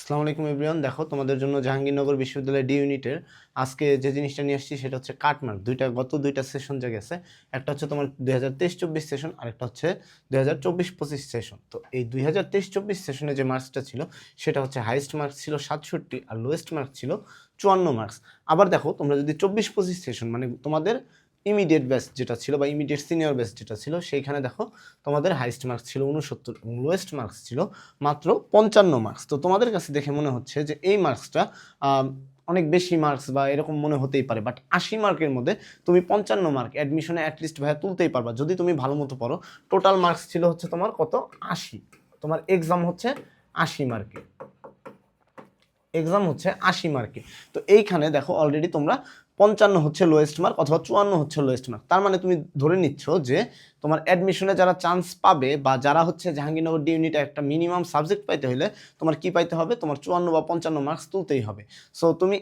আসসালামু আলাইকুম এভরিওয়ান। দেখো তোমাদের জন্য জাহাঙ্গীরনগর বিশ্ববিদ্যালয়ের ডি ইউনিটের আজকে যে জিনিসটা নিয়ে আসছি সেটা হচ্ছে কাটমার্ক। গত দুইটা সেশন যে গেছে, একটা হচ্ছে তোমার 2023-24 সেশন আর একটা হচ্ছে 2024-25 সেশন। তো এই 2023-24 সেশনে যে মার্কসটা ছিল সেটা হচ্ছে হাইয়েস্ট মার্কস ছিল 67 আর লোয়েস্ট মার্কস ছিল 54 মার্কস। আবার দেখো তোমরা যদি 24-25 সেশন মানে তোমাদের ইমিডিয়েট ব্যাচ যেটা ছিল বা ইমিডিয়েট সিনিয়র ব্যাচ যেটা ছিল সেইখানে দেখো তোমাদের হাইস্ট মার্কস ছিল 69 এবং লোয়েস্ট মার্কস ছিল মাত্র 55 মার্কস। তো তোমাদের কাছে দেখে মনে হচ্ছে যে এই মার্কসটা অনেক বেশি মার্কস বা এরকম মনে হতেই পারে, বাট 80 মার্কের মধ্যে তুমি 55 মার্ক অ্যাডমিশনে অ্যাটলিস্ট ভাইয়া তুলতেই পারবা যদি তুমি ভালো মতো পড়ো। টোটাল মার্কস ছিল হচ্ছে তোমার কত, 80। তোমার এক্সাম হচ্ছে 80 মার্কে, এক্সাম হচ্ছে 80 মার্কে। তো এইখানে দেখো অলরেডি তোমরা 55 হচ্ছে লোয়েস্ট মার্ক অথবা 54 হচ্ছে লোয়েস্ট মার্ক। তার মানে তুমি ধরে নিচ্ছ যে তোমার অ্যাডমিশনে যারা চান্স পাবে বা যারা হচ্ছে জাহাঙ্গীরনগর ডি ইউনিটে একটা মিনিমাম সাবজেক্ট পাইতে হলে তোমার কি পাইতে হবে, তোমার 54 বা 55 মার্কস তুলতেই হবে। সো তুমি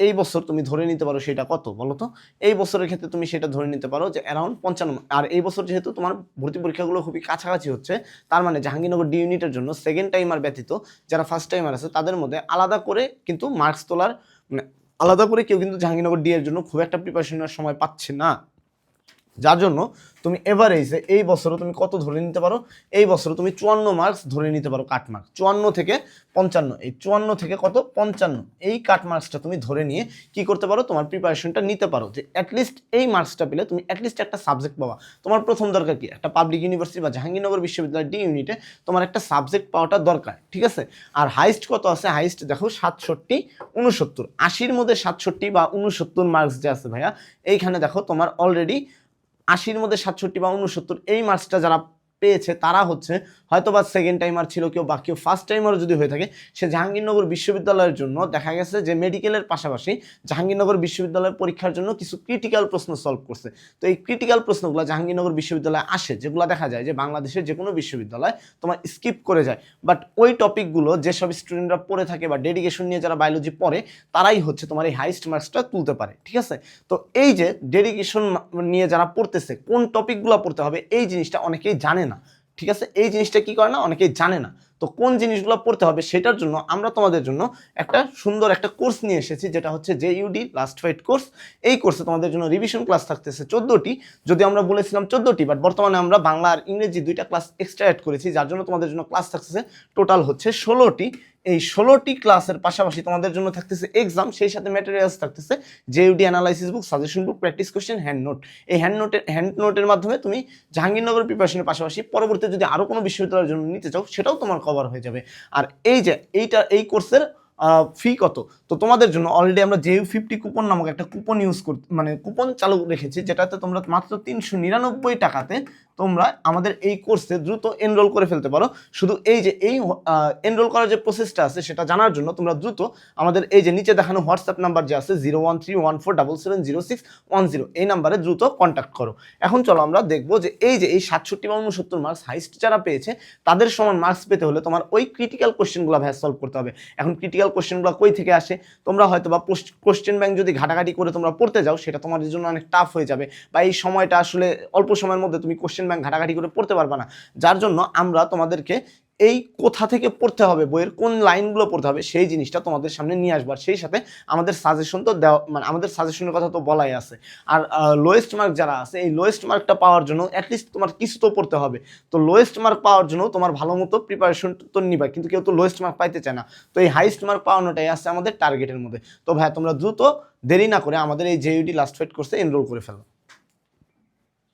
এই বছর তুমি ধরে নিতে পারো সেটা কত বলো তো। এই বছরের ক্ষেত্রে তুমি সেটা ধরে নিতে পারো যে অ্যারাউন্ড 55। আর এই বছর যেহেতু তোমার ভর্তি পরীক্ষাগুলো খুবই কাছাকাছি হচ্ছে, তার মানে জাহাঙ্গীরনগর ডি ইউনিটের জন্য সেকেন্ড টাইমার ব্যতীত যারা ফার্স্ট টাইমার আছে তাদের মধ্যে আলাদা করে কিন্তু মার্কস তোলার মানে আলাদা করে কেউ কিন্তু জাহাঙ্গীরনগর ডি এর জন্য খুব একটা প্রিপারেশন নেওয়ার সময় পাচ্ছে না। যার জন্য তুমি এভারেজে এই বছরও তুমি কত ধরে নিতে পারো, এই বছরও তুমি 54 মার্কস ধরে নিতে পারো কাট মার্ক। 54 থেকে 55, এই 54 থেকে কত 55, এই কাট মার্কসটা তুমি ধরে নিয়ে কি করতে পারো, তোমার প্রিপারেশনটা নিতে পারো যে অ্যাটলিস্ট এই মার্কসটা পেলে তুমি অ্যাটলিস্ট একটা সাবজেক্ট পাবা। তোমার প্রথম দরকার কি, একটা পাবলিক ইউনিভার্সিটি বা জাহাঙ্গীরনগর বিশ্ববিদ্যালয় ডি ইউনিটে তোমার একটা সাবজেক্ট পাওয়াটা দরকার, ঠিক আছে। আর হাইস্ট কত আছে, হাইস্ট দেখো 67, 69, 80-র মধ্যে 67 বা 69 মার্কস যে আছে ভাইয়া, এইখানে দেখো তোমার অলরেডি 80-র মধ্যে 67 বা 69 এই মার্কসটা যারা পেয়েছে তারা হচ্ছে হয়তো বা সেকেন্ড টাইমার ছিল কেউ, বা কেউ ফার্স্ট টাইমারও যদি হয়ে থাকে, সে জাহাঙ্গীরনগর বিশ্ববিদ্যালয়ের জন্য দেখা গেছে যে মেডিকেলের পাশাপাশি জাহাঙ্গীরনগর বিশ্ববিদ্যালয়ের পরীক্ষার জন্য কিছু ক্রিটিক্যাল প্রশ্ন সলভ করছে। তো এই ক্রিটিক্যাল প্রশ্নগুলো জাহাঙ্গীরনগর বিশ্ববিদ্যালয়ে আসে, যেগুলো দেখা যায় যে বাংলাদেশের যে কোনো বিশ্ববিদ্যালয় তোমার স্কিপ করে যায়, বাট ওই টপিকগুলো যেসব স্টুডেন্টরা পড়ে থাকে বা ডেডিকেশন নিয়ে যারা বায়োলজি পড়ে তারাই হচ্ছে তোমার এই হাইস্ট মার্কসটা তুলতে পারে, ঠিক আছে। তো এই যে ডেডিকেশন নিয়ে যারা পড়তেছে কোন টপিকগুলো পড়তে হবে এই জিনিসটা অনেকেই জানে না, ঠিক আছে। এই জিনিসটা কি করে না, অনেকেই জানে না। তো কোন জিনিসগুলো পড়তে হবে সেটার জন্য আমরা তোমাদের জন্য একটা সুন্দর একটা কোর্স নিয়ে এসেছি, যেটা হচ্ছে JUD লাস্ট ফাইট কোর্স। এই কোর্সে তোমাদের জন্য রিভিশন ক্লাস থাকতেছে 14টি, যদি আমরা বলেছিলাম 14টি, বাট বর্তমানে আমরা বাংলা আর ইংরেজি দুইটা ক্লাস এক্সট্রা অ্যাড করেছি, যার জন্য তোমাদের জন্য ক্লাস থাকতেছে টোটাল হচ্ছে 16টি। এই 16টি ক্লাসের পাশাপাশি তোমাদের জন্য থাকতেছে এক্সাম, সেই সাথে ম্যাটেরিয়ালস থাকতেছে JUD analysis book, suggestion book, practice question, hand note. এই হ্যান্ড নোটের মাধ্যমে তুমি জাহাঙ্গীরনগর প্রিপারেশনের পাশাপাশি পরবর্তীতে যদি আরও কোনো বিশ্ববিদ্যালয়ের জন্য নিতে চাও সেটাও তোমার কভার হয়ে যাবে। আর এই যে এই কোর্সের ফি কত, তো তোমাদের জন্য অলরেডি আমরা JU50 কুপন নামক একটা কুপন কুপন চালু রেখেছি, যেটাতে তোমরা মাত্র 399 টাকাতে তোমরা আমাদের এই কোর্সে দ্রুত এনরোল করে ফেলতে পারো। শুধু এই যে এনরোল করার যে প্রসেসটা আছে সেটা জানার জন্য তোমরা দ্রুত আমাদের এই যে নিচে দেখানো হোয়াটসঅ্যাপ নাম্বার যে আছে 01314770710, এই নাম্বারে দ্রুত কন্ট্যাক্ট করো। এখন চলো আমরা দেখবো যে এই 67 বা 69 মার্কস হাইস্ট যারা পেয়েছে তাদের সমান মার্কস পেতে হলে তোমার ওই ক্রিটিক্যাল কোশ্চেনগুলো ভাই সলভ করতে হবে। এখন ক্রিটিক্যাল কোশ্চেনগুলো কই থেকে আসে, তোমরা হয়তো বা কোশ্চেন ব্যাংক যদি ঘাটাঘাটি করে তোমরা পড়তে যাও সেটা তোমাদের জন্য অনেক টাফ হয়ে যাবে, বা এই সময়টা আসলে অল্প সময়ের মধ্যে তুমি কোশ্চেন ব্যাংক ঘাটাঘাটি করে পড়তে পারবা না। যার জন্য আমরা তোমাদেরকে এই কোথা থেকে পড়তে হবে, বইয়ের কোন লাইনগুলো পড়তে হবে সেই জিনিসটা তোমাদের সামনে নিয়ে আসবার, সেই সাথে আমাদের সাজেশন তো দেওয়া, আমাদের সাজেশনের কথা তো বলাই আছে। আর লোয়েস্ট মার্ক যারা আছে, এই লোয়েস্ট মার্কটা পাওয়ার জন্য অ্যাটলিস্ট তোমার কিছু তো পড়তে হবে। তো লোয়েস্ট মার্ক পাওয়ার জন্য তোমার ভালো মতো প্রিপারেশন তো নিবা, কিন্তু কেউ তো লোয়েস্ট মার্ক পাইতে চায় না। তো এই হাইস্ট মার্ক পাওয়ানোটাই আছে আমাদের টার্গেটের মধ্যে। তো ভাই তোমরা দ্রুত দেরি না করে আমাদের এই JUD লাস্ট ফাইট কোর্সে এনরোল করে ফেলো।